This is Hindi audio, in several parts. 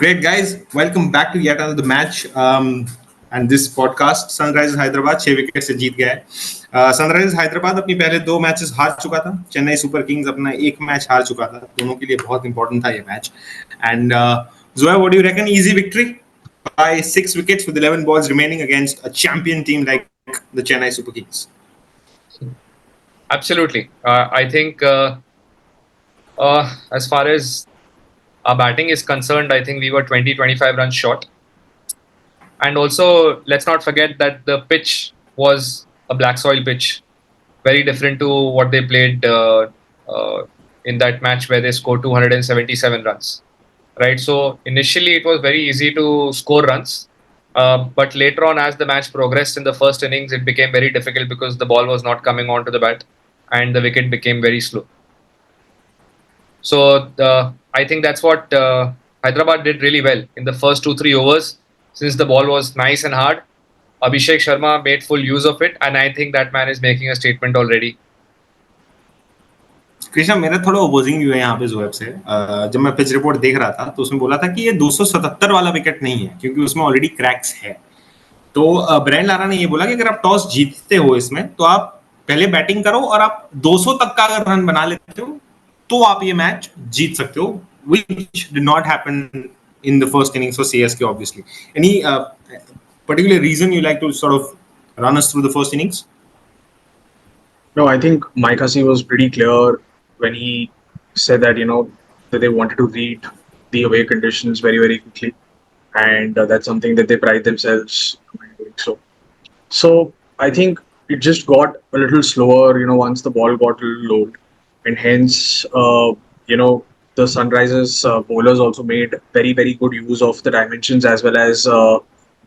Great, guys. Welcome back to yet another match. And this podcast, Sunrisers Hyderabad 6 wicket से जीत गया है. सनराइजर्स हैदराबाद अपनी पहले 2 मैचेस हार चुका था. चेन्नई सुपर किंग्स अपना 1 मैच हार चुका था. दोनों के लिए बहुत इंपॉर्टेंट था ये match. And Zoya, what do you reckon? Easy victory by 6 wickets with 11 balls remaining against a champion team like the Chennai Super Kings. Absolutely. I think as far as our batting is concerned, I think we were 20-25 runs short. And also, let's not forget that the pitch was a black soil pitch, very different to what they played in that match where they scored 277 runs. Right. So initially, it was very easy to score runs. But later on, as the match progressed in the first innings, it became very difficult because the ball was not coming onto the bat and the wicket became very slow. So I think that's what Hyderabad did really well in the first 2-3 overs. Since the ball was nice and hard, Abhishek Sharma made full use of it, and I think that man is making a statement already. Krishna, मेरा थोड़ा ओपोजिंग व्यू है यहाँ पे जोएब से. जब मैं पिच रिपोर्ट देख रहा था तो उसमें बोला था कि ये 277 वाला विकेट नहीं है क्योंकि उसमें ऑलरेडी क्रैक्स है. तो ब्रायन लारा ने ये बोला कि अगर आप टॉस जीतते हो इसमें तो आप पहले बैटिंग करो और आप 200 तक का अगर रन बना लेते हो तो आप ये मैच जीत सकते हो, which did not happen in the first innings for CSK obviously. Any particular reason you like to sort of run us through the first innings? No, I think Mike Hussey was pretty clear when he said that, that they wanted to read the away conditions very, very quickly. And that's something that they pride themselves in doing so. So I think it just got a little slower, once the ball got a little low. And hence, the Sunrisers bowlers also made very, very good use of the dimensions as well as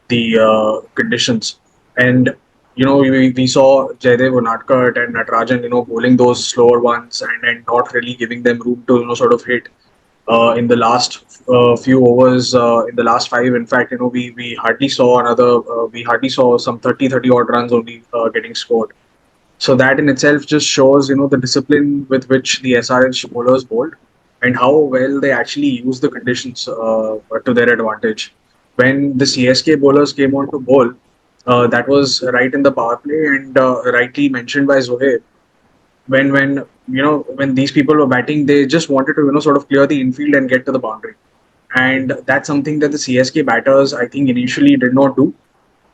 the conditions. And we saw Jaydev Unadkat and Natarajan, bowling those slower ones and not really giving them room to, sort of hit in the last few overs. In the last 5, in fact, we hardly saw some 30 odd runs only getting scored. So that in itself just shows, the discipline with which the SRH bowlers bowled and how well they actually use the conditions to their advantage. When the CSK bowlers came on to bowl, that was right in the power play and rightly mentioned by Zohaib. When these people were batting, they just wanted to sort of clear the infield and get to the boundary, and that's something that the CSK batters I think initially did not do,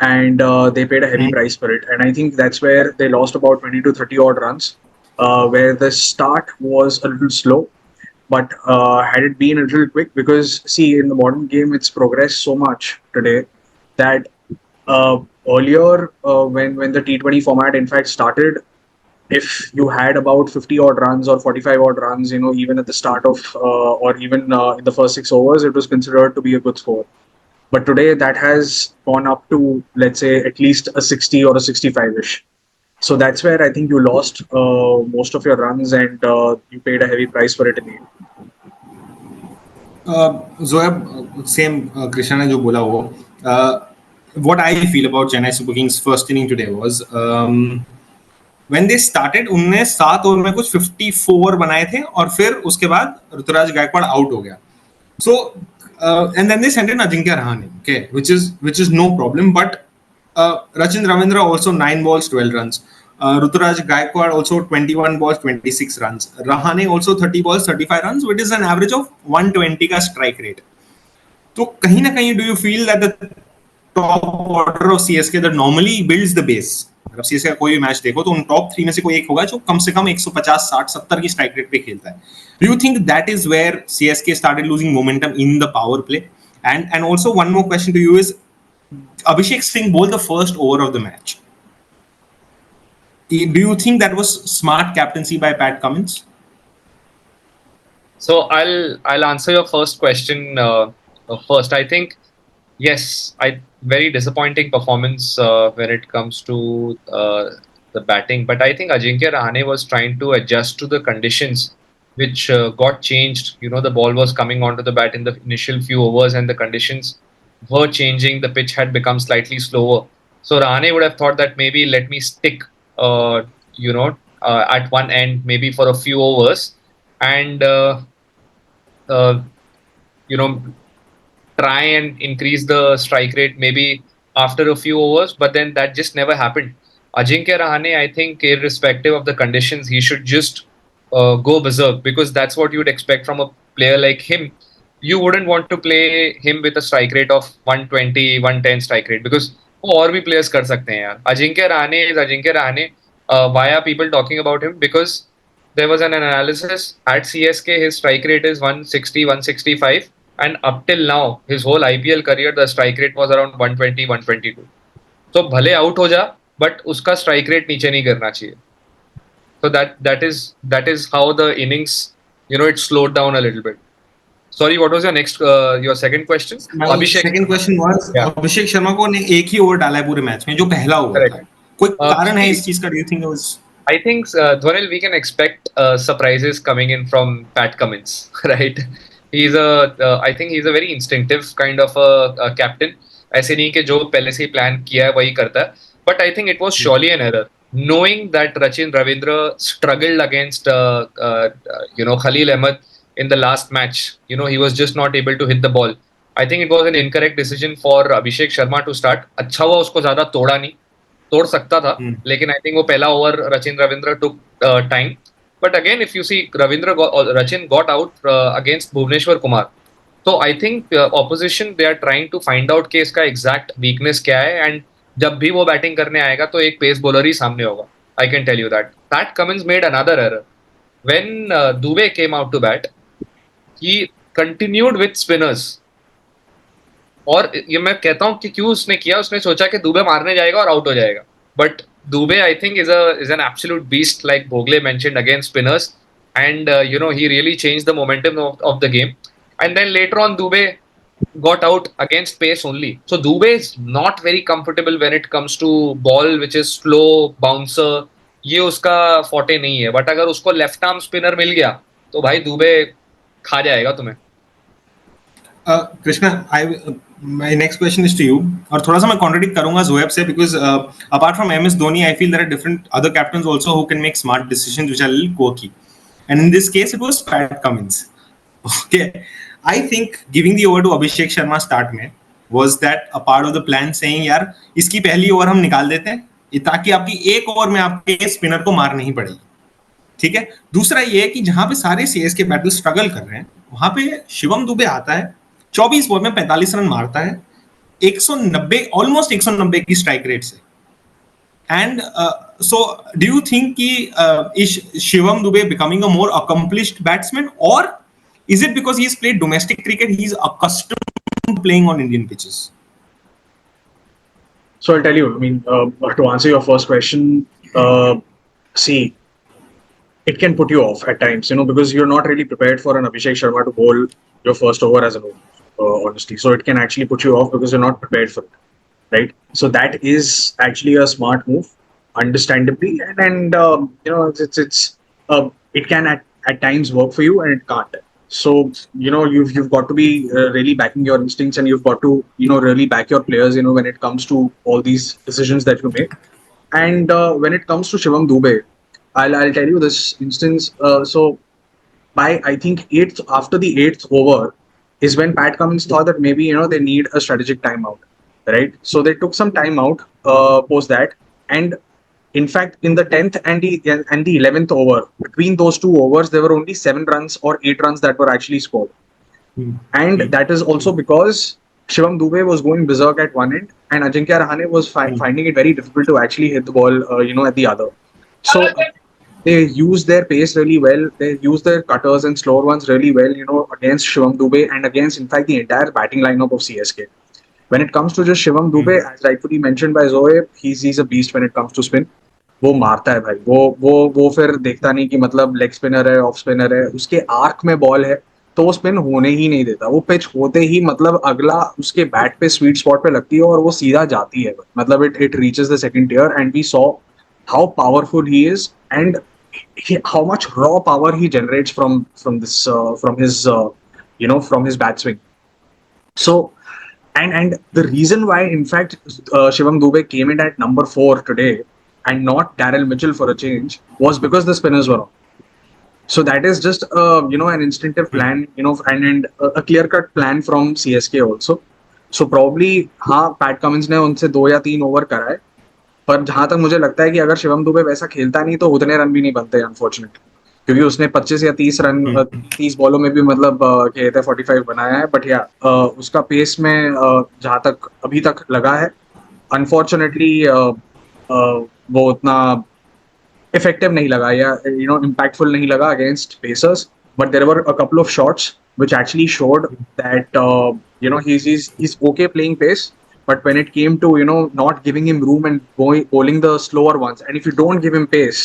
and they paid a heavy price for it. And I think that's where they lost about 20 to 30 odd runs, where the start was a little slow. But had it been a little quick, because see, in the modern game, it's progressed so much today that earlier, when the T20 format in fact started, if you had about 50 odd runs or 45 odd runs, even at the start of or even in the first 6 overs, it was considered to be a good score. But today that has gone up to, let's say, at least a 60 or a 65-ish. So that's where I think you lost most of your runs and you paid a heavy price for it in the end. Zoeb, same Krishna ने जो बोला वो. What I feel about Chennai Super Kings first inning today was when they started, उन्होंने 7 ओवर में कुछ 54 बनाए थे और फिर उसके बाद ऋतुराज गायकवाड़ आउट हो गया. So and then they sent in Ajinkya Rahane, okay, which is no problem. But Rachin Ravindra also 9 balls, 12 runs. Ruturaj Gaikwad also 21 balls, 26 runs. Rahane also 30 balls, 35 runs, which is an average of 120 का strike rate. तो कहीं ना कहीं do you feel that the top order of CSK that normally builds the base, अगर CSK का कोई भी मैच देखो तो उन टॉप 3 में से कोई एक होगा जो कम से कम 150, 60, 70 की स्ट्राइक रेट पे खेलता है. Do you think that is where CSK started losing momentum in the power play? And also one more question to you is, Abhishek Singh bowled the first over of the match. Do you think that was smart captaincy by Pat Cummins? So I'll answer your first question first. I think yes, very disappointing performance when it comes to the batting. But I think Ajinkya Rahane was trying to adjust to the conditions which got changed. The ball was coming onto the bat in the initial few overs and the conditions were changing. The pitch had become slightly slower. So Rahane would have thought that maybe let me stick, at one end, maybe for a few overs and, try and increase the strike rate maybe after a few overs, but then that just never happened. Ajinkya Rahane, I think, irrespective of the conditions, he should just go berserk, because that's what you'd expect from a player like him. You wouldn't want to play him with a strike rate of 120, 110 strike rate, because वो और भी players कर सकते हैं यार. Ajinkya Rahane is Ajinkya Rahane. Why are people talking about him? Because there was an analysis at CSK, his strike rate is 160, 165, and up till now, his whole IPL career, the strike rate was around 120, 122. So भले out हो जा, but उसका strike rate नीचे नहीं करना चाहिए. So that is how the innings, it slowed down a little bit. Sorry, what was your second question? My Abhishek. second question was, Yeah. Abhishek Sharma को ने एक ही ओवर डाला है पूरे मैच में, जो पहला ओवर Correct. था. कोई कारण है see, इस चीज का? Do you think it was? I think, Dhwanil, we can expect surprises coming in from Pat Cummins, right? I think he's a very instinctive kind of a captain. ऐसे नहीं कि जो पहले से ही प्लान किया है वही करता है. But I think it was surely an error. Knowing that Rachin Ravindra struggled against, Khalil Ahmed in the last match, he was just not able to hit the ball. I think it was an incorrect decision for Abhishek Sharma to start. अच्छा हुआ उसको ज़्यादा तोड़ा नहीं. तोड़ सकता था, लेकिन आई थिंक वो पहला over Rachin Ravindra took time. But again if you see Rachin got out against Bhuvneshwar Kumar. तो I think opposition they are trying to find out कि इसका एग्जैक्ट वीकनेस क्या है, एंड जब भी वो बैटिंग करने आएगा तो एक पेस बॉलर ही सामने होगा. I can tell you that. Pat Cummins made another error when Dube came out to bat. He continued with spinners. और ये मैं कहता हूँ कि क्यों उसने किया, उसने सोचा कि दुबे मारने जाएगा और आउट हो जाएगा. But Dube I think is an absolute beast, like Bhogle mentioned, against spinners, and he really change the momentum of the game. And then later on Dube got out against pace only. So Dubé is not very comfortable when it comes to ball which is slow bouncer. ये उसका forte नहीं है. But अगर उसको left arm spinner मिल गया तो भाई दुबे खा जाएगा तुम्हें. Krishna, my next question is to you. और थोड़ा सा मैं contradict करूंगा जोएब से, because apart from MS Dhoni, I feel there are different other captains also who can make smart decisions which are a little quirky. And in this case, it was Pat Cummins. Okay, I think giving the over to Abhishek Sharma start में was that a part of the plan, saying यार इसकी पहली ओवर हम निकाल देते हैं ताकि आपकी एक ओवर में आपके स्पिनर को मार नहीं पड़ेगी. ठीक है. दूसरा ये है कि जहां पे सारे सीएसके बैटल स्ट्रगल कर रहे हैं, वहां पे शिवम दुबे आता है, 24 बॉल में 45 रन मारता है, 190 ऑलमोस्ट 190 की स्ट्राइक रेट से. And so do you think कि is Shivam Dube becoming a more accomplished batsman, और is it because he's played domestic cricket, he's accustomed to playing on Indian pitches? So I'll tell you, I mean, to answer your first question, see, it can put you off at times, because you're not really prepared for an Abhishek Sharma to bowl your first over as a bowler, honestly. So it can actually put you off because you're not prepared for it, right? So that is actually a smart move, understandably, and it can at times work for you and it can't. So you've got to be really backing your instincts, and you've got to really back your players when it comes to all these decisions that you make. And when it comes to Shivam Dube, I'll tell you this instance. So by I think after the eighth over is when Pat Cummins thought that maybe they need a strategic timeout, right? So they took some timeout post that, and in fact, in the 10th and the 11th over, between those two overs, there were only 7 runs or 8 runs that were actually scored. And that is also because Shivam Dube was going berserk at one end, and Ajinkya Rahane was finding it very difficult to actually hit the ball, at the other. So they used their pace really well. They used their cutters and slower ones really well, against Shivam Dube and against, in fact, the entire batting lineup of CSK. When it comes to just Shivam Dube, as rightfully mentioned by Zoe, he's a beast when it comes to spin. वो मारता है भाई, वो फिर देखता नहीं कि मतलब लेग स्पिनर है, ऑफ स्पिनर है, उसके आर्क में बॉल है तो वो स्पिन होने ही नहीं देता. वो पिच होते ही मतलब अगला उसके बैट पे स्वीट स्पॉट पे लगती है और वो सीधा जाती है. मतलब it reaches the second tier, and we saw how powerful he is and how much raw power he generates from his bat swing. So and the reason why, in fact, Shivam Dube came in at number 4 today and not Daryl Mitchell for a change was because the spinners were on. So that is just an instinctive plan, and a clear cut plan from CSK also. So probably हाँ पैट कमिंस ने उनसे 2 या 3 ओवर कराए, पर जहां तक मुझे लगता है कि अगर शिवम दुबे वैसा खेलता नहीं तो उतने रन भी नहीं बनते अनफॉर्चुनेटली, क्योंकि उसने 25 या 30 रन 30 बॉलों में भी मतलब खेले थे 45 बनाया है, बट या उसका पेस में जहां तक अभी तक लगा है अनफॉर्चुनेटली वो उतना इफेक्टिव नहीं लगा या इम्पैक्टफुल नहीं लगा against pacers. But there were a couple of shots which actually showed that he's okay playing pace, but when it came to not giving him room and bowling the slower ones, and if you don't give him pace,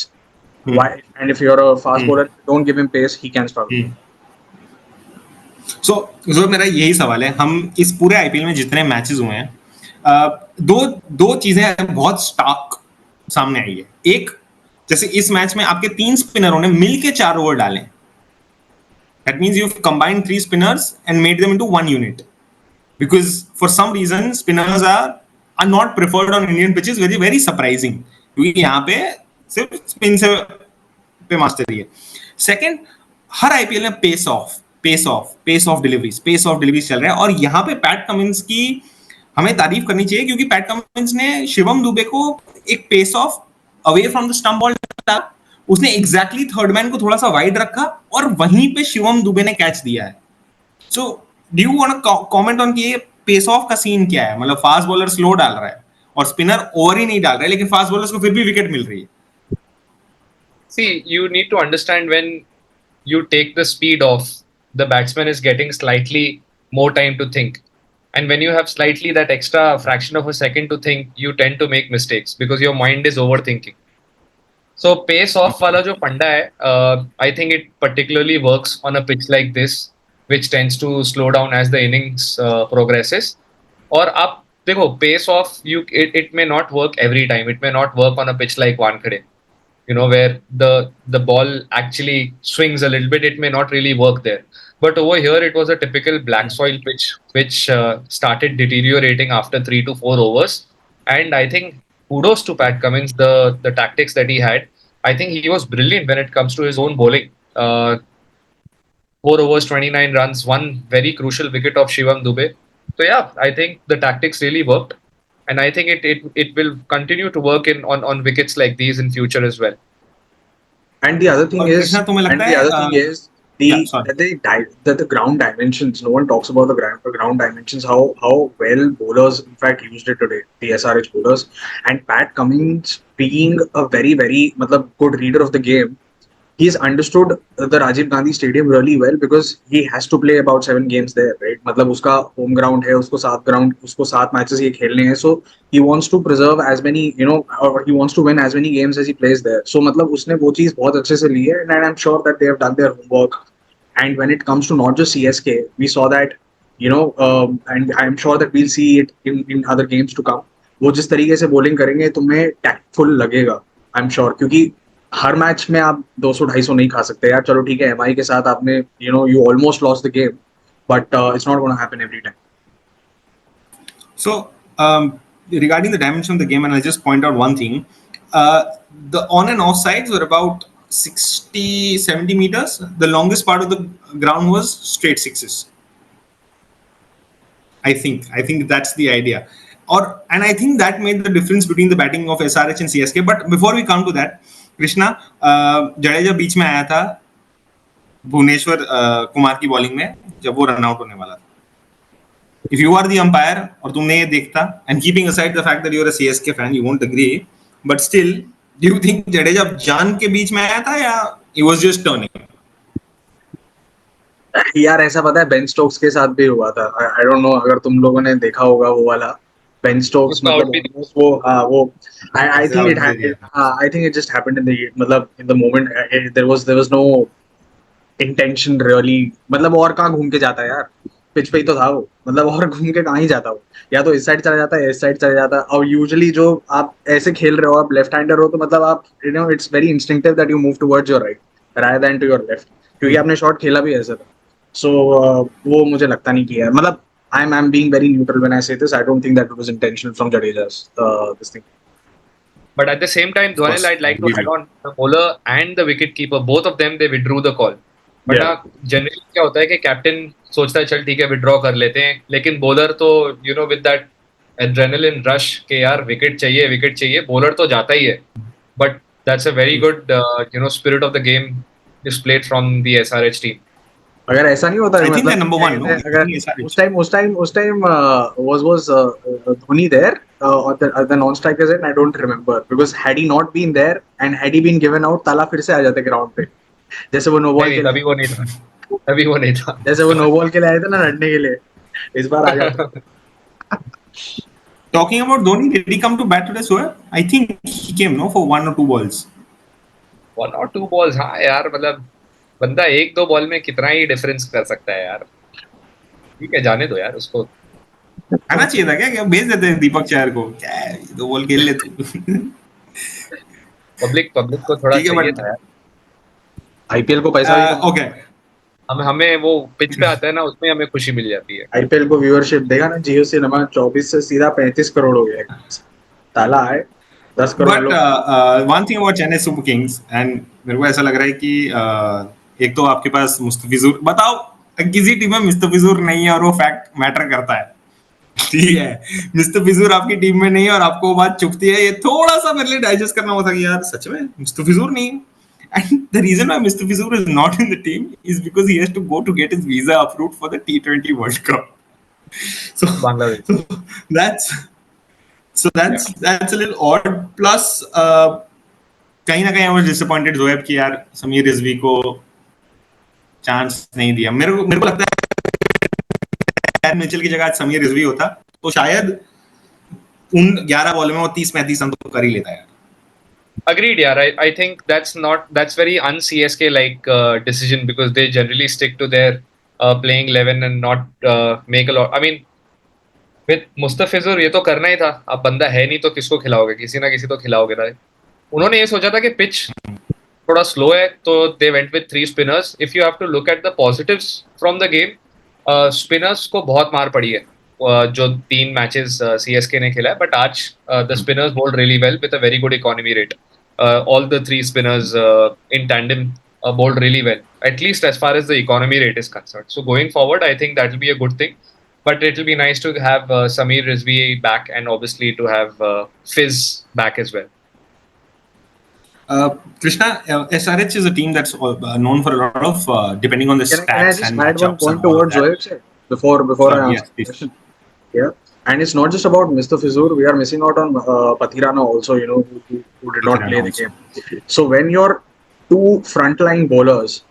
why, and if you're a fast bowler, don't give him pace, he can struggle. सो मेरा यही सवाल है, हम इस पूरे आईपीएल में जितने मैचेस हुए हैं, दो दो चीजें बहुत स्टार्क सामने आई है. एक, जैसे इस मैच में आपके 3 स्पिनरों ने मिलके 4 ओवर डाले. That means you combined 3 spinners and made them into one unit, because for some reason spinners are not preferred on Indian pitches. Very very surprising, क्योंकि यहाँ पे सिर्फ स्पिन से पे मास्टरी है. सेकंड, हर आईपीएल में पेस ऑफ डिलीवरीज चल रहा है, और यहाँ पे पैट कमिंस की हमें तारीफ करनी चाहिए, क्योंकि पैट कमिंस ने शिवम दुबे को एक pace off away from the stump ball, उसने एग्जैक्टली थर्ड मैन को थोड़ा सा वाइड रखा और वहीं पे शिवम दुबे ने कैच दिया है. So do you want to comment on कि ये पेस ऑफ का सीन क्या है? मतलब फास्ट बॉलर स्लो डाल रहा है और स्पिनर ओवर ही नहीं डाल रहा है, लेकिन फास्ट बॉलर्स को फिर भी विकेट मिल रही है. See, you need to understand when you take the speed off, the batsman is getting slightly more time to think. And when you have slightly that extra fraction of a second to think, you tend to make mistakes because your mind is overthinking. So pace off wala jo panda hai, I think it particularly works on a pitch like this, which tends to slow down as the innings progresses. Or up, देखो, pace off, it may not work every time. It may not work on a pitch like Wankhede, where the ball actually swings a little bit. It may not really work there. But over here, it was a typical black soil pitch, which started deteriorating after 3 to 4 overs. And I think kudos to Pat Cummins, the tactics that he had. I think he was brilliant when it comes to his own bowling. 4 overs, 29 runs, one very crucial wicket of Shivam Dube. So yeah, I think the tactics really worked. And I think it will continue to work on wickets like these in future as well. And the other thing is, the ground dimensions. No one talks about the ground dimensions. How well bowlers in fact used it today. The SRH bowlers, and Pat Cummins being a very very good reader of the game. He's understood the Rajiv Gandhi Stadium really well because he has to play about 7 games there, right? मतलब उसका home ground है, उसको 7 matches ये खेलने हैं, so he wants to preserve as many, or he wants to win as many games as he plays there. So मतलब उसने वो चीज बहुत अच्छे से ली है, and I'm sure that they have done their homework. And when it comes to not just CSK, we saw that, and I'm sure that we'll see it in other games to come. वो जिस तरीके से bowling करेंगे तुम्हें tactful लगेगा, I'm sure, क्योंकि हर मैच में आप 200-250 नहीं खा सकते यार. चलो ठीक है, एमआई के साथ आपने you almost lost the game, but it's not going to happen every time. So regarding the dimension of the game, and I'll just point out one thing, the on and off sides were about 60-70 meters. The longest part of the ground was straight sixes. I think that's the idea, and I think that made the difference between the batting of SRH and CSK. But before we come to that, Krishna, Jadeja बीच में आया था भुवनेश्वर कुमार की बॉलिंग में जब वो रन आउट होने वाला था. If you are the umpire और तुमने ये देखता, and keeping aside the fact that you are a CSK fan, you won't agree, but still do you think Jadeja जान के बीच में आया था या ही वाज जस्ट टर्निंग? यार ऐसा पता है बेन स्टोक्स के साथ भी हुआ था. आई डोंट नो अगर तुम लोगों ने देखा होगा वो वाला Ben Stokes, वो I think it happened. I think it just happened in the moment. There was no intention really. मतलब और कहाँ घूम के जाता है यार, पिच पे ही तो था वो. मतलब और घूम के कहाँ ही जाता वो, या तो इस साइड चला जाता है, इस साइड चला जाता है. और यूजुअली जो आप ऐसे खेल रहे हो, आप लेफ्ट हैंडर हो, तो मतलब आप it's very instinctive that you move towards your right rather than to your left, क्योंकि आपने शॉट खेला भी ऐसा था. So वो मुझे लगता नहीं कि है, मतलब I'm being very neutral when I say this. I don't think that it was intentional from Jadeja's this thing. But at the same time, Of course, Dhwanil, I'd like to agree with add you. on the bowler and the wicket keeper. Both of them, they withdrew the call. वरना जनरली क्या होता है कि कैप्टन सोचता है चल ठीक है विड्रॉ कर लेते हैं, लेकिन बॉलर तो विद दैट एड्रेनलिन रश के यार विकेट चाहिए, बॉलर तो जाता ही है. But that's a very good spirit of the game displayed from the SRH team. अगर ऐसा नहीं होता I think they're मतलब number one, no? अगर उस time was Dhoni there at the non-strikers end? I don't remember, because had he not been there and had he been given out, ताला फिर से आ जाते ग्राउंड पे, जैसे वो नो बॉल नहीं, के तभी वो नहीं था. तभी वो नहीं था. जैसे वो नो बॉल के लिए आए थे ना लड़ने के लिए, इस बार आ जाते. Talking about Dhoni, did he come to bat today, Sohaib? I think he came, no, for 1 or 2 balls. 1 or 2 balls, हाँ यार, मतलब बंदा 1-2 बॉल में कितना ही डिफरेंस कर सकता है यार. ठीक है, जाने दो यार उसको. आना चाहिए था क्या भेज देते हैं दीपक चहर को, क्या है 2 बॉल खेल ले तू. पब्लिक को थोड़ा ठीक है, चाहिए but था यार. आईपीएल को पैसा भी कमाना. okay. हमें वो पिच पे आता है ना, उसमें हमें खुशी मिल जाती है. आईपीएल को व्यूअरशिप देगा ना जियो सिनेमा, 24 से सीधा 35 करोड़ हो गया. ताला आए 10 करोड़ But लोग. one thing about Chennai Super Kings, and मेरे को ऐसा लग रहा है कि एक तो आपके पास मुस्तफिजुर, बताओ किसी टीम में मुस्तफिजुर नहीं है और वो फैक्ट मैटर करता है. ठीक है, मुस्तफिजुर आपकी टीम में नहीं है और आपको वो बात चुभती है, ये थोड़ा सा मेरे लिए डाइजेस्ट करना होता है कि यार सच में मुस्तफिजुर नहीं है. And the reason why Mustafizur is not in the team is because he has to go to get his visa approved for the T20 World Cup. So, Bangladesh. that's a little odd. Plus, कहीं ना कहीं I was disappointed जोएब कि यार समीर रिजवी को चांस नहीं दिया. मेरे को लगता है मिचेल की जगह समीर रिजवी होता तो शायद उन 11 बॉल में वो 30-35 रन तो कर ही लेता है. Agreed, yeah. I think that's very un-CSK like decision, because they generally stick to their playing 11 and not make a lot. I mean, with Mustafizur ये तो करना ही था. अब बंदा है नहीं तो किसको खिलाओगे, किसी ना किसी तो खिलाओगे ना. उन्होंने ये सोचा था कि पिच थोड़ा स्लो है तो they went with 3 spinners. If you have to look at the positives from the game, spinners को बहुत मार पड़ी है जो 3 मैचेस CSK ने खेला है. बट आज the spinners bowled really well with a very good economy rate. All the 3 spinners in tandem bowled really well, at least as far as the economy rate is concerned. So going forward, I think that will be a good thing. But it will be nice to have Sameer Rizvi back, and obviously to have Fizz back as well. Krishna, SRH is a team that's known for a lot of depending on the Can I stats just and add one matchups and point to all of what that. Zoeb said before I Yes, answer the please. question? Yeah, and it's not just about Mr. Fizur. We are missing out on Pathirana also, who did not play the game. So when your 2 frontline bowlers,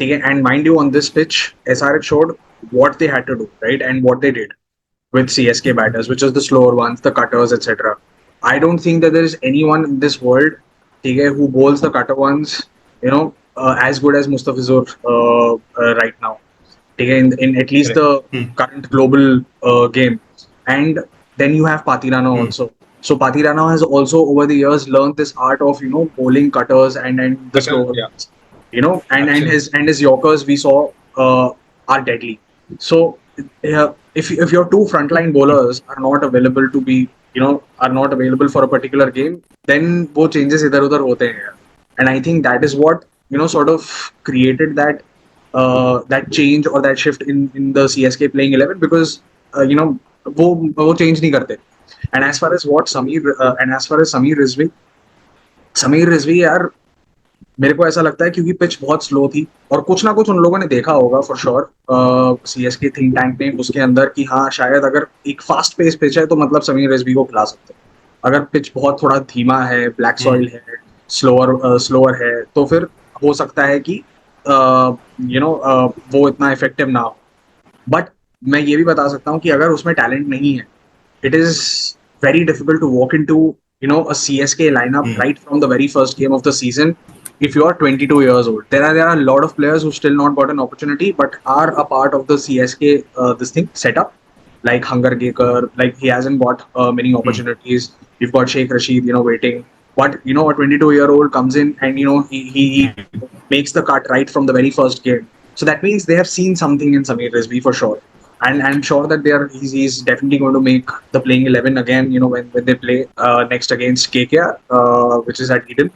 okay, and mind you, on this pitch, SRH showed what they had to do, right, and what they did with CSK batters, which is the slower ones, the cutters, etc. I don't think that there is anyone in this world, okay, who bowls the cutter ones, as good as Mustafizur right now. Okay, in at least the current global game. And then you have Pathirana also. So Pathirana has also over the years learned this art of bowling cutters and the slower ones. And his Yorkers we saw are deadly. So if your 2 frontline bowlers are not available to be are not available for a particular game, then wo changes idhar udhar hote hain. And I think that is what sort of created that that change or that shift in the CSK playing 11, because वो change नहीं करते. And as far as Sameer Rizvi यार, मेरे को ऐसा लगता है क्योंकि पिच बहुत स्लो थी और कुछ ना कुछ उन लोगों ने देखा होगा for sure CSK think tank में उसके अंदर कि हाँ शायद अगर एक फास्ट पेस पिच है तो मतलब समीर रिजवी को खिला सकते हैं. अगर पिच बहुत थोड़ा धीमा है, ब्लैक सॉइल है, स्लोअर है, तो फिर हो सकता है कि वो इतना इफेक्टिव ना हो. बट मैं ये भी बता सकता हूँ कि अगर उसमें टैलेंट नहीं है, it is very difficult to walk into a CSK lineup right from the very first game of the season if you are 22 years old. There are a lot of players who still not got an opportunity but are a part of the CSK setup, like Hunger Gaker, like he hasn't got many opportunities. You've got Sheikh Rashid waiting, but a 22-year-old comes in and he makes the cut right from the very first game. So that means they have seen something in Sameer Rizvi for sure. and I'm sure that he's definitely going to make the playing 11 again. When they play next against KKR, which is at Eden.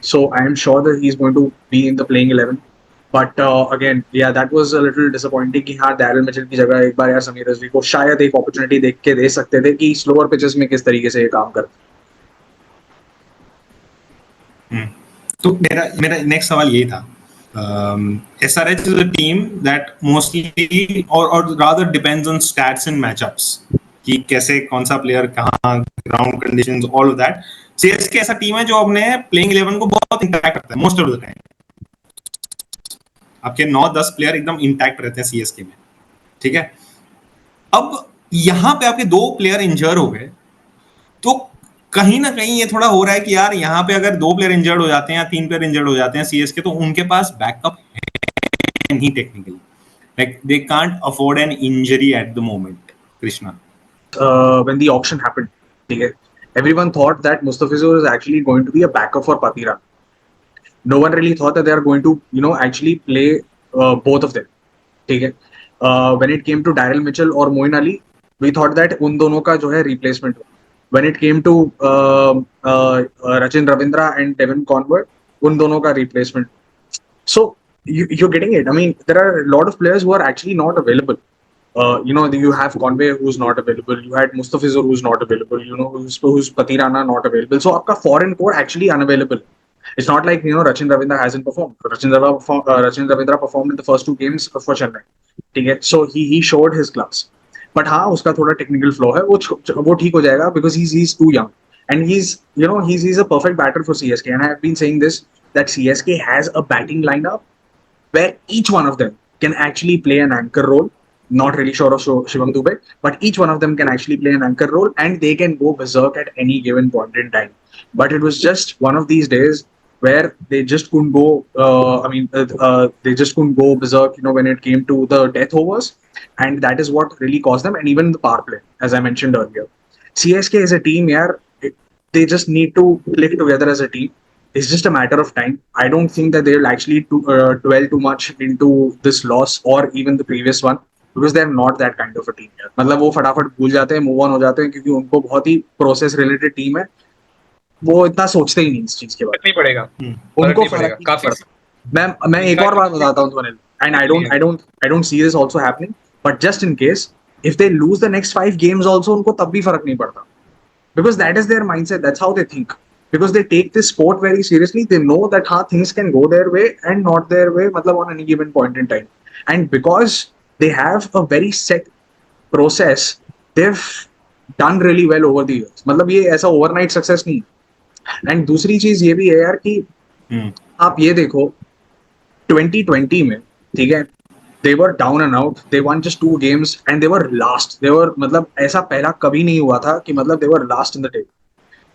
So I am sure that he's going to be in the playing 11. But again, yeah, that was a little disappointing कि हाँ डैरल मिचेल की जगह एक बार यार समीर रजवी को शायद एक अपॉर्चुनिटी देख के दे सकते थे कि स्लोअर पिचेस में किस तरीके से ये काम करते. तो मेरा मेरा नेक्स्ट सवाल यही था. SRH is a team that mostly or rather depends on stats and matchups कि कैसे कौन सा प्लेयर कहाँ ground conditions all of that. CSK ऐसा टीम है जो अपने प्लेइंग 11 को बहुत इंटैक्ट करता है मोस्ट ऑफ द टाइम. आपके 9-10 प्लेयर एकदम इंटैक्ट रहते हैं CSK में. ठीक है. अब यहाँ पे आपके 2 प्लेयर इंजर हो गए तो कहीं ना कहीं ये थोड़ा हो रहा है कि यार यहाँ पे अगर 2 प्लेयर इंजर्ड हो जाते हैं या 3 प्लेयर इंजर्ड हो जाते हैं CSK तो उनके पास बैकअप है नहीं technically. Like they can't afford an injury at the moment. Krishna, when the auction happened, okay, everyone thought that Mustafizur is actually going to be a backup for Patira. No one really thought that they are going to, actually play both of them. Okay. When it came to Daryl Mitchell or Moin Ali, we thought that उन दोनों का जो है replacement. When it came to Rachin Ravindra and Devin Conway, उन दोनों का replacement. So you're getting it. I mean, there are a lot of players who are actually not available. You have Conway who's not available. You had Mustafizur who's not available. Who's Patirana not available. So आपका foreign core actually unavailable. It's not like Rachin Ravindra hasn't performed. Rachin Ravindra performed in the first 2 games for Chennai. Okay, so he showed his class. But हाँ उसका थोड़ा technical flaw है वो ठीक हो जाएगा because he's too young and he's a perfect batter for CSK. And I have been saying this that CSK has a batting lineup where each one of them can actually play an anchor role. Not really sure of Shivam Dubey, but each one of them can actually play an anchor role and they can go berserk at any given point in time. But it was just one of these days where they just couldn't go. They just couldn't go berserk. When it came to the death overs, and that is what really caused them. And even the power play, as I mentioned earlier, CSK is a team. They just need to click together as a team. It's just a matter of time. I don't think that they'll actually dwell too much into this loss or even the previous one because they're not that kind of a team. मतलब वो फटाफट भूल जाते हैं, मूव ऑन हो जाते हैं क्योंकि उनको बहुत ही प्रोसेस रिलेटेड टीम है. वो इतना सोचते ही नहीं इस चीज के बारे नहीं पड़ेगा. में. उनको फर्क नहीं काफी. पड़ता. मैं एक और बात बताता हूँ तुम्हें. And I don't see this also happening. But just in case, if they lose the next 5 games also, उनको तब भी फर्क नहीं पड़ता. Because that is their mindset. That's how they think. Because they take this sport very seriously. They know that things can go their way and not their way, matlab on any given point in time. And because they have a very set process, they've done really well over the years. मतलब ये ऐसा overnight success नहीं. And दूसरी चीज ये भी है यार कि आप ये देखो 2020 में, ठीक है, they were down and out. They won just 2 games and they were last. They were मतलब ऐसा पहला कभी नहीं हुआ था कि मतलब they were last in the table.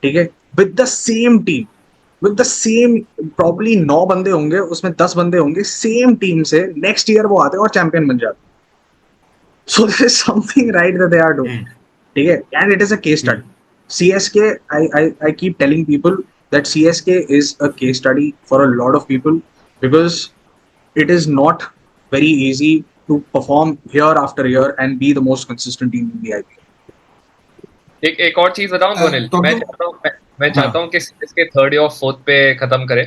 ठीक है, with the same team, with the same probably 9 बंदे होंगे उसमें 10 बंदे होंगे सेम टीम से. नेक्स्ट ईयर वो आते हैं और चैंपियन बन जाते हैं. So there is something right that they are doing. ठीक है, and it is a case study. CSK, I keep telling people that CSK is a case study for a lot of people because it is not very easy to perform year after year and be the most consistent team in the IPL. एक और चीज बताऊं धोनिल, मैं चाहता हूं कि CSK 3rd या 4th पे खत्म करे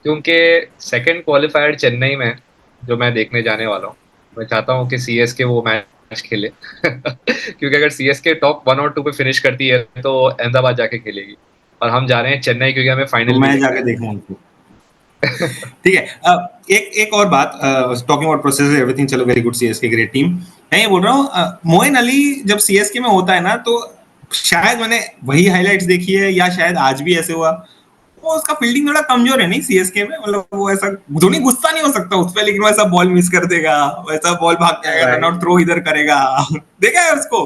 क्योंकि सेकंड क्वालिफायर चेन्नई में जो मैं देखने जाने वाला हूं, मैं चाहता हूं कि CSK वो मैच खेले क्योंकि अगर CSK टॉप 1 और 2 पे फिनिश करती है तो अहमदाबाद जाके खेलेगी और हम जा रहे हैं चेन्नई क्योंकि हमें फाइनल मैं जाके देखूं उनको. ठीक है. एक और बात, टॉकिंग अबाउट प्रोसेस एवरीथिंग, चलो very good, CSK great team. मैं ये बोल रहा हूँ मोइन अली जब CSK में होता है ना तो शायद मैंने वही हाइलाइट्स देखी है या शायद आज भी ऐसे हुआ, वो उसका फील्डिंग थोड़ा कमजोर है नहीं CSK में. मतलब वो ऐसा धोनी गुस्सा नहीं हो सकता उस पर, लेकिन वो ऐसा बॉल मिस कर देगा, वैसा बॉल भाग जाएगा, रन आउट थ्रो इधर करेगा. देखा है उसको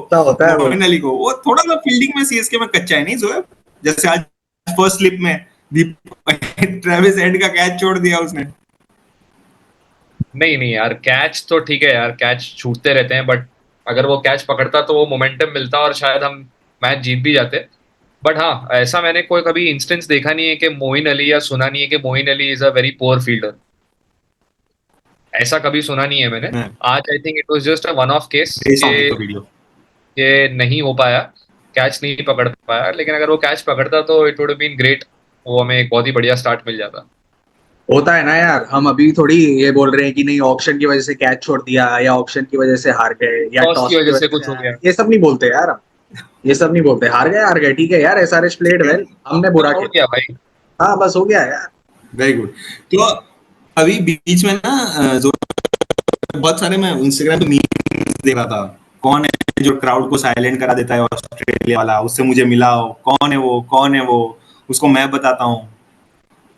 मोइन अली को. वो थोड़ा सा फील्डिंग में CSK में कच्चा है नहीं जोएब. जैसे आज फर्स्ट स्लिप में ट्रेविस हेड का कैच छोड़ दिया उसने. नहीं यार, कैच तो ठीक है यार, कैच छूटते रहते हैं, बट अगर वो कैच पकड़ता तो वो मोमेंटम मिलता और शायद हम मैच जीत भी जाते. बट हाँ, ऐसा मैंने कोई कभी इंस्टेंस देखा नहीं है कि मोइन अली या सुना नहीं है कि Moin Ali is a very poor fielder. ऐसा कभी सुना नहीं है मैंने। हाँ। आज I think it was just a one off case भेजता हूँ कि तो वीडियो। ये नहीं हो पाया, कैच नहीं पकड़ पाया, लेकिन अगर वो कैच पकड़ता तो इट वुड बीन ग्रेट, वो हमें एक बहुत ही बढ़िया स्टार्ट मिल जाता। होता है ना यार, हम अभी थोड़ी ये बोल रहे हैं कि नहीं ऑप्शन की वजह से कैच छोड़ दिया या ऑप्शन की वजह से हार गए या टॉस की टॉस की वजह से वजह से कुछ हो हारे, गया। ये सब नहीं बोलते यार हम। ये सब नहीं बोलते, हार गए ठीक है यार, एसआरएच प्लेड वेल, हमने बुरा कुछ हो खेला। गया भाई। हाँ बस हो गया यार। Very good. तो अभी बीच में ना बहुत सारे मैं इंस्टाग्राम पे मीम्स देख रहा था। कौन है जो क्राउड को साइलेंट करा देता है ऑस्ट्रेलिया वाला, उससे मुझे मिलाओ, कौन है वो, कौन है वो, उसको मैं बताता हूँ।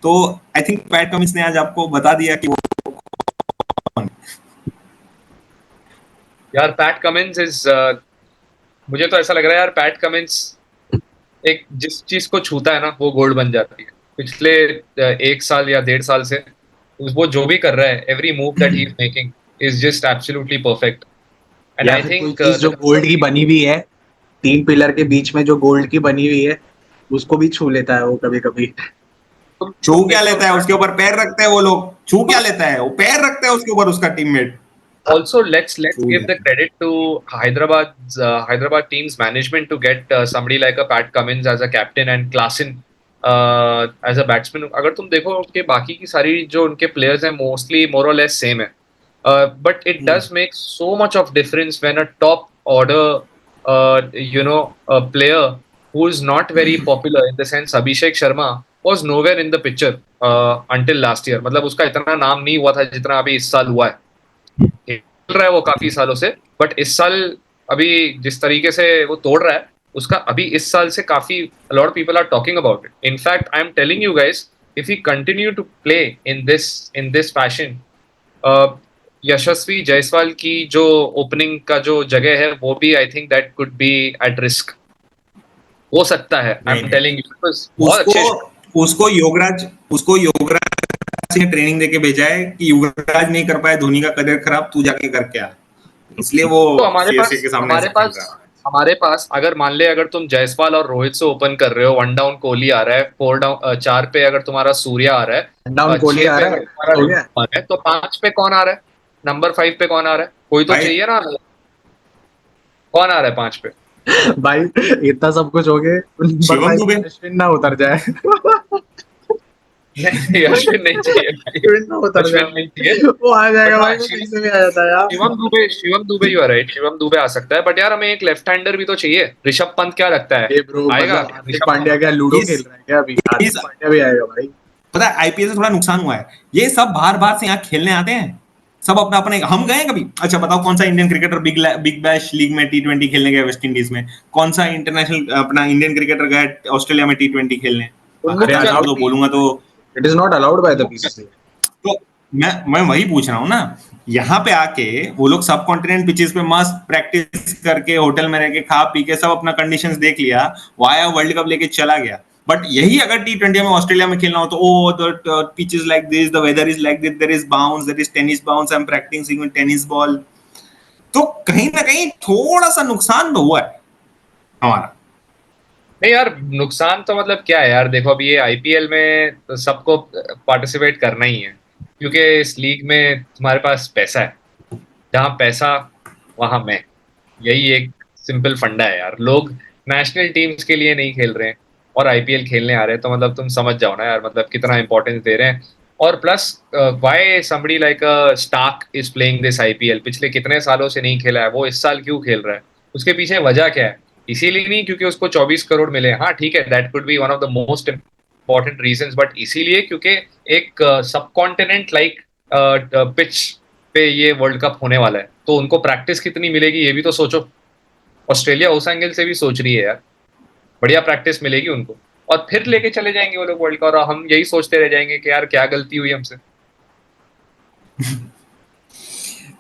तो आई थिंक पैट कमिंस ने आज आपको बता दिया कि वो कौन है। यार पैट कमिंस इज, मुझे तो ऐसा लग रहा है यार, पैट कमिंस एक जिस चीज को छूता है ना वो गोल्ड बन जाती है। पिछले 1 साल या 1.5 साल से वो जो भी कर रहा है, every move that he is making is just absolutely perfect. And या आई फिर कोई थिंक चीज जो गोल्ड की बनी हुई है, 3 पिलर के बीच में जो गोल्ड की बनी हुई है, उसको भी छू लेता है वो कभी कभी। छू तुम क्या देखो लेता है उसके ऊपर, पैर रखते हैं वो लोग। छू क्या लेता है वो, पैर रखते हैं उसके ऊपर उसका टीममेट। also let's छू give the लेता है। credit to Hyderabad team's management to get somebody like a Pat Cummins as a captain and Klassen as a batsman. अगर तुम देखो उनके बाकी की सारी जो उनके players हैं mostly more or less same है, but it does make so much of difference when a top order a player who is not very popular in the sense Abhishek Sharma was nowhere in the picture until last year. मतलब उसका इतना नाम नहीं हुआ था जितना अभी इस साल हुआ है। खेल रहा है वो काफी सालों से, बट इस साल अभी जिस तरीके से वो तोड़ रहा है उसका, अभी इस साल से काफी lot people are talking about it. In fact I am telling you guys, if you continue to play in this fashion, Yashasvi Jaiswal की जो ओपनिंग का जो जगह है वो भी I think that could be at risk, हो सकता है। आई नहीं एम नहीं, टेलिंग यू, बहुत उसको अच्छे। उसको योगराज ने ट्रेनिंग देके भेजा है कि युवराज नहीं कर पाए धोनी का करियर खराब, तू जाके करके आ। इसलिए वो तो हमारे सीएसके पास के सामने हमारे ऐसे खेल पास रहा है। हमारे पास अगर मान ले, अगर तुम जायसवाल और रोहित से ओपन कर रहे हो, 1 डाउन कोहली आ रहा है, 4 डाउन 4 पे अगर तुम्हारा सूर्या आ रहा डाउन है, कोहली 6 आ पे रहा अगर है, तुम्हारा हो गया। ऋतुमान है, तो 5 पे कौन आ रहा है? नंबर 5 पे कौन आ रहा है? कोई तो भाई चाहिए ना। कौन आ रहा है 5 पे? भाई इतना सब कुछ हो गया, नंबर शिवम 5 दुबे। पे अश्विन ना उतर जाए। नहीं, अश्विन नहीं चाहिए भाई। अश्विन ना उतर अश्विन नहीं चाहिए। जाए, वो आ बट जाएगा हाँ, भाई, वो कहीं से भी आ जाता है यार। Shivam Dube you are right, Shivam Dube आ सकता है, बट यार हमें एक लेफ्ट हैंडर भी तो चाहिए। ऋषभ पंत क्या लगता है ये ब्रो आएगा? मतलब हार्दिक ऋषभ पांड्या क्या लूडो इस खेल रहा है क्या अभी? हार्दिक इस पांड्या भी आएगा भाई। पता है आईपीएल से थोड़ा नुकसान हुआ है। ये सब बाहर बाहर से यहाँ खेलने आते हैं, सब अपना अपने। हम गए कभी? अच्छा बताओ, कौन सा Indian cricketer big bash league में टी20 खेलने गया वेस्ट इंडीज में? कौन सा इंटरनेशनल अपना इंडियन क्रिकेटर गया ऑस्ट्रेलिया में टी20 खेलने? उन्मुख अरे अच्छा चंद आपको तो अलाउड, बोलूंगा तो। It is not allowed by the उन्मुख चंद बीसीसीआई। तो मैं वही पूछ रहा हूँ ना। यहाँ पे आके वो लोग सब कॉन्टिनेंट पिचेस पे मस्त प्रैक्टिस करके, होटल में रह के, खा पी के, सब अपना कंडीशंस देख लिया, वाया वर्ल्ड कप लेके चला गया। बट यही अगर टी20 में ऑस्ट्रेलिया में खेलना हो तो oh the pitch is like this, the weather is like this, there is bounce, there is tennis bounce, I am practising with tennis ball. तो कहीं ना कहीं थोड़ा सा नुकसान तो हुआ है हमारा। नहीं यार, नुकसान तो मतलब क्या है यार, देखो अभी ये आईपीएल में तो सबको पार्टिसिपेट करना ही है, क्योंकि इस लीग में तुम्हारे पास पैसा है। जहां पैसा वहां मैं, यही एक सिंपल फंडा है यार। लोग नेशनल टीम्स के लिए नहीं खेल रहे हैं और आईपीएल खेलने आ रहे हैं, तो मतलब तुम समझ जाओ ना यार, मतलब कितना इंपॉर्टेंस दे रहे हैं। और plus why somebody like a Starc is playing this IPL? पिछले कितने सालों से नहीं खेला है वो, इस साल क्यों खेल रहा है? उसके पीछे वजह क्या है? इसीलिए नहीं क्योंकि उसको 24 करोड़ मिले, हाँ ठीक है, that could B one of the most important reasons, but इसीलिए क्योंकि एक सब कॉन्टिनेंट लाइक पिच पे ये वर्ल्ड कप होने वाला है, तो उनको प्रैक्टिस कितनी मिलेगी ये भी तो सोचो। ऑस्ट्रेलिया उस एंगल से भी सोच रही है यार, बढ़िया प्रैक्टिस मिलेगी उनको, और फिर लेके चले जाएंगे वो लोग वर्ल्ड कप, और हम यही सोचते रह जाएंगे कि यार क्या गलती हुई हमसे।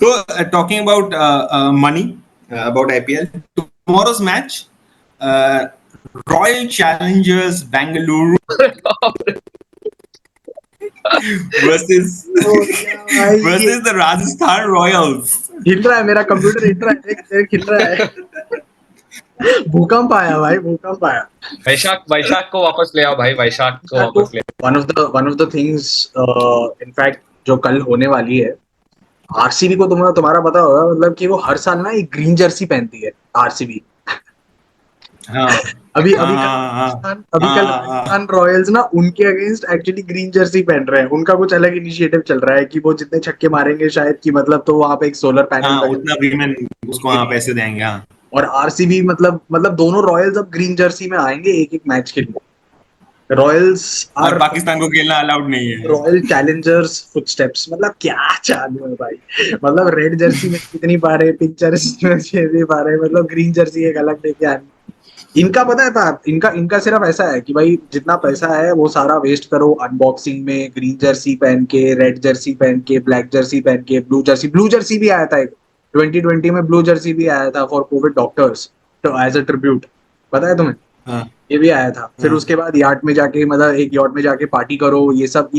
तो talking about money, about IPL, tomorrow's match, royal Challengers Bengaluru versus हो गया भाई, versus the Rajasthan Royals. हिल रहा है मेरा कंप्यूटर, हिल रहा है, देख देख हिल रहा है। भूकंप आया भाई, भूकंप आया। वैशाख वैशाख को वापस ले आओ भाई, वैशाख को वापस ले आओ। One of the things in fact जो कल होने वाली है, आरसीबी को तुम्हारा पता होगा, मतलब कि वो हर साल ना एक ग्रीन जर्सी पहनती है आरसीबी। हाँ अभी हाँ अभी कल हाँ हाँ राजस्थान अभी कल हाँ हाँ राजस्थान रॉयल्स ना उनके अगेंस्ट एक्चुअली ग्रीन जर्सी पहन रहे हैं। उनका कुछ अलग इनिशिएटिव चल रहा है कि वो जितने छक्के मारेंगे शायद कि मतलब तो वहां पे एक सोलर पैनल हाँ, लगा उतना वीमेन उसको हाँ पैसे देंगे हाँ। और आरसीबी मतलब दोनों रॉयल्स अब ग्रीन जर्सी में आएंगे एक एक मैच के लिए। रॉयल्स और आर पाकिस्तान को खेलना अलाउड नहीं है। Royal Challengers footsteps. मतलब क्या चालू है भाई। मतलब रेड जर्सी में जीत नहीं पा रहे, पिंक जर्सी में खेल नहीं पा रहे, मतलब ग्रीन जर्सी एक अलग लेके आनी। इनका पता है था, इनका इनका सिर्फ ऐसा है कि भाई जितना पैसा है वो सारा वेस्ट करो अनबॉक्सिंग में, ग्रीन जर्सी पहन के, रेड जर्सी पहन के, ब्लैक जर्सी पहन के, ब्लू जर्सी भी आया था एक 2020 में, ब्लू जर्सी भी आया था फॉर कोविड डॉक्टर्स, तो एज अ ट्रिब्यूट। पता है तुम्हें? हाँ ये भी आया था। फिर हाँ उसके बाद यार्ड में जाके, मतलब एक यार्ड में जाके पार्टी करो, ये सब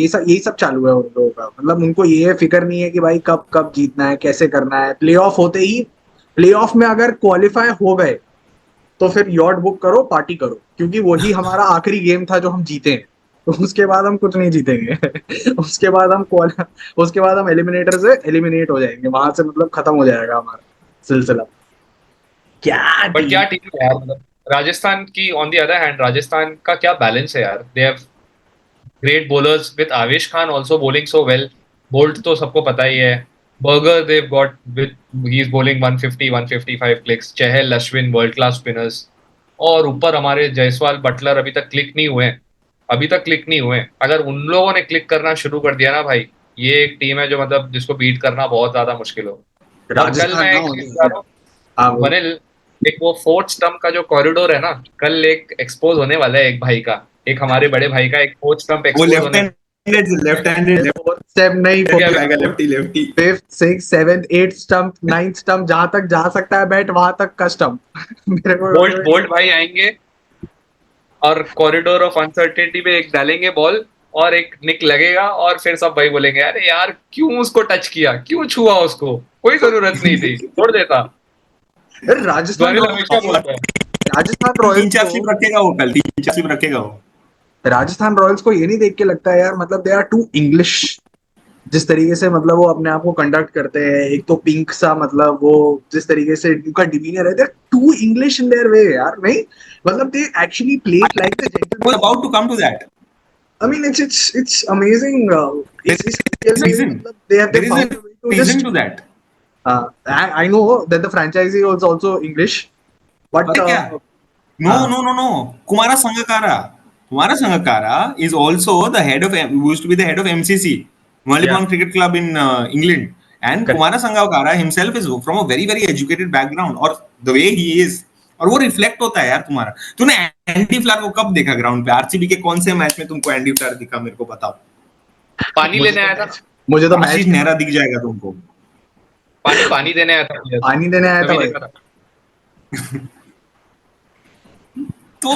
चालू है उन लोगों का। मतलब उनको ये फिक्र नहीं है कि भाई कब कब जीतना है, कैसे करना है। प्ले ऑफ होते ही, प्ले ऑफ में अगर क्वालिफाई हो गए तो फिर यॉट बुक करो, पार्टी करो, क्योंकि वही हमारा आखिरी गेम था जो हम जीते हैं। तो उसके बाद हम कुछ नहीं जीतेंगे। उसके बाद हम एलिमिनेटर से एलिमिनेट हो जाएंगे, वहां से मतलब खत्म हो जाएगा हमारा सिलसिला। क्या बट क्या टीम। टीम है यार, मतलब राजस्थान की on the other hand, Rajasthan का क्या बैलेंस है यार। They have great bowlers with Avesh Khan also bowling so well. Bolt तो सबको पता ही है. Burger they've got with he's bowling 150 155 clicks. Chahal Ashwin world class spinners. और ऊपर हमारे जायसवाल बटलर अभी तक क्लिक नहीं हुए हैं. अभी तक क्लिक नहीं हुए हैं. अगर उन लोगों ने क्लिक करना शुरू कर दिया ना भाई, ये एक टीम है जो मतलब जिसको बीट करना बहुत ज्यादा मुश्किल हो. और कल राजस्थान मैं ना एक चीज होने बता रहा हूँ हाँ बोलो। वनिल, एक वो फोर्थ स्टंप का जो कॉरिडोर है ना, कल एक एक्सपोज होने वाला है एक भाई का, एक हमारे बड़े भाई का एक फोर्थ स्टंप वो एक्सपोज होने लेफ्ट हैंडेड फोर्थ स्टेप नहीं, क्या आएगा, lefty lefty. Fifth six seventh eight stump, ninth stump, जहां तक जा सकता है बैट वहां तक का स्टंप। मेरे को बोल्ट बोल्ट भाई आएंगे और कॉरिडोर ऑफ अनसर्टेनिटी पे एक डालेंगे बॉल और एक निक लगेगा और फिर सब भाई बोलेंगे अरे यार क्यों उसको टच किया, क्यों छुआ उसको, कोई जरूरत नहीं थी, छोड़ देता. राजस्थान धोनी रॉयल्स हमेशा बोलता है. राजस्थान तीन रॉयल्स चार को स्लिप रखेगा वो, कल 3-4 स्लिप रखेगा वो। राजस्थान रॉयल्स को ये नहीं देख के लगता है यार, मतलब दे आर टू इंग्लिश। जिस तरीके से मतलब वो अपने आप को कंडक्ट करते हैं, एक तो पिंक सा, मतलब वो जिस तरीके से उनका डिमीनियर है, they are too English in their way यार। नहीं मतलब they actually play like the was gentleman. about to come to that. I mean it's amazing. There is IPL is a में भी reason. मतलब they There is a found a way to reason just to that. I know that the franchisee was also English, but पता क्या? No, हाँ no, no, no. Kumara Sangakkara. Kumara Sangakkara is also the head of used to be the head of MCC, yeah Marylebone Cricket Club in England. And correct. Kumara Sangakkara himself is from a very very educated background, और the way he is, और वो रिफ्लेक्ट होता है यार तुम्हारा. तूने एंडी फ्लार को कब देखा ग्राउंड पे? आरसीबी के कौन से मैच में तुमको एंडी फ्लार दिखा, मेरे को बताओ. पानी मुझे लेने तो आया था ना. मैच मुझे तो मैच आशीष के नेहरा बाद दिख जाएगा तुमको. पानी पानी देने आया था players को. पानी देने आया था तभी भाई। देखा था. तो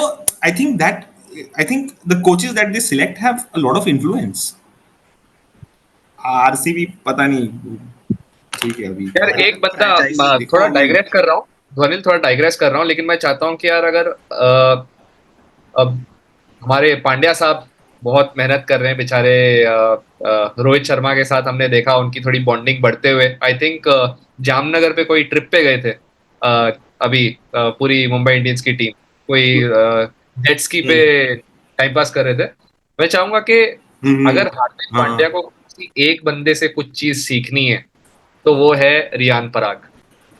I think the coaches that they select have a lot of influence. RCB पता नहीं. ठीक है अभी यार क्या है, एक बंदा, फ्रेंचाइजी देखो थोड़ा अभी. डाइग्रेस कर रहा हूँ, ध्वनिल थोड़ा डाइग्रेस कर रहा हूँ, लेकिन मैं चाहता हूँ कि यार अगर अब हमारे पांड्या साहब बहुत मेहनत कर रहे हैं बेचारे. रोहित शर्मा के साथ हमने देखा उनकी थोड़ी बॉन्डिंग बढ़ते हुए. आई थिंक जामनगर पे कोई ट्रिप पे गए थे अभी, पूरी मुंबई इंडियंस की टीम कोई जेट स्की पे टाइम पास कर रहे थे. मैं चाहूंगा कि अगर हार्दिक पांड्या हाँ को किसी एक बंदे से कुछ चीज सीखनी है तो वो है रियान पराग.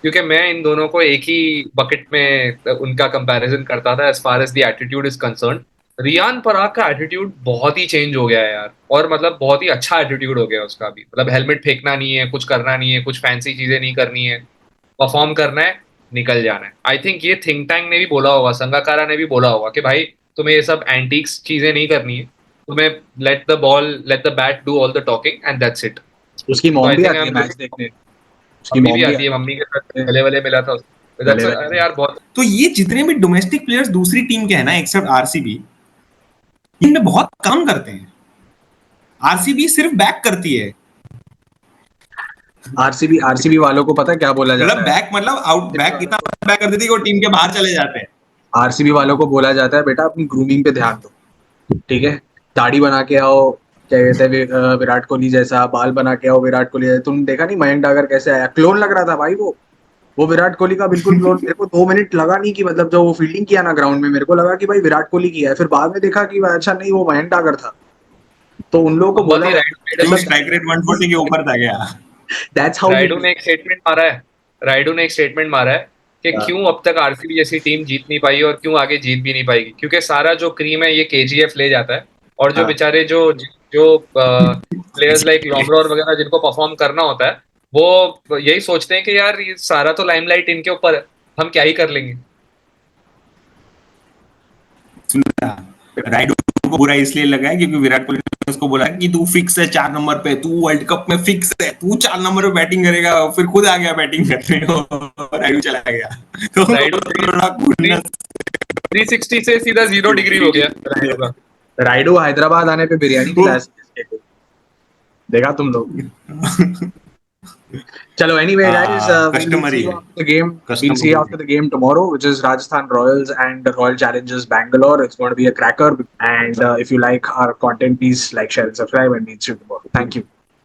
क्योंकि मैं इन दोनों को एक ही बकेट में उनका कंपैरिजन करता था as far as the attitude is concern. Riyan Parag का एटीट्यूड बहुत ही चेंज हो गया है यार, और मतलब बहुत ही अच्छा एटीट्यूड हो गया है उसका भी. मतलब हेलमेट फेंकना नहीं है, कुछ करना नहीं है, कुछ फैंसी चीजें नहीं करनी है, परफॉर्म करना है, निकल जाना है. आई थिंक ये थिंक टैंक ने भी बोला होगा, संगाकारा ने भी बोला होगा कि भाई तुम्हें ये सब एंटीक्स चीजें नहीं करनी है, तुम्हें let the bat do all the talking and that's it. उसकी तो मॉम आई भी थिंक आई आती है एम मैच लुकिंग. देखने। उसकी मम्मी भी मॉम भी आती है, आती मम्मी के साथ है गले वले मिला था उसको. गले में। अरे यार बहुत. तो ये जितने भी डोमेस्टिक प्लेयर्स दूसरी टीम के हैं ना, एक्सेप्ट आरसीबी, इनमें बहुत काम करते हैं. आरसीबी सिर्फ बैक करती है. आरसीबी वालों को पता है क्या बोला मतलब जाता है? बैक मतलब आउट बैक इतना बैक कर देती है कि वो टीम के बाहर चले जाते हैं. आरसीबी वालों को बोला जाता है बेटा अपनी ग्रूमिंग पे ध्यान दो, ठीक है? दाढ़ी बना के आओ, क्या कहते हैं विराट कोहली जैसा बाल बना के आओ, विराट कोहली जैसा। तुम देखा नहीं मयंक डागर कैसे आया, क्लोन लग रहा था भाई वो विराट कोहली का बिल्कुल क्लोन। मेरे को 2 मिनट लगा नहीं कि मतलब जो वो फील्डिंग किया ना ग्राउंड में, मेरे को लगा कि भाई विराट कोहली किया है, फिर बाद में देखा कि अच्छा नहीं वो मयंक डागर था। तो उन लोगों को अब बोला बाकी क्यों स्ट्राइक रेट 140 के ऊपर था गया? दैट्स हाउ यू राइडू ने एक स्टेटमेंट मारा है। राइडू ने एक स्टेटमेंट मारा है कि क्यों अब तक आरसीबी जैसी टीम जीत नहीं पाई और क्यों आगे जीत भी नहीं पाएगी, क्योंकि सारा जो क्रीम है ये केजीएफ ले जाता है। और जो बेचारे जो जो प्लेयर्स लाइक लॉम्ब्रोर वगैरह जिनको परफॉर्म करना होता है, वो यही सोचते हैं कि यार ये सारा तो लाइमलाइट इनके ऊपर है, हम क्या ही कर लेंगे। राइडू को बुरा इसलिए लगा है क्योंकि विराट कोहली ने उसको बोला कि तू फिक्स है 4 नंबर पे, तू वर्ल्ड कप में फिक्स है, तू 4 नंबर पे बैटिंग करेगा। फिर खुद आ गया बैटिंग करने और राइडू चला गया। तो राइडू थोड़ा खुन्नस 360 से सीधा 0 डिग्री हो गया राइडू का। राइडू हैदराबाद आने पे बिरयानी खिलाया सीएसके को, देखा तुम लोग? चलो, anyway, guys, we'll see customary you है, after the game. We'll see you customary after the game tomorrow, which is Rajasthan Royals and the Royal Challengers Bangalore. It's going to be a cracker. And if you like our content, please like, share, and subscribe. And meet you tomorrow. Thank you.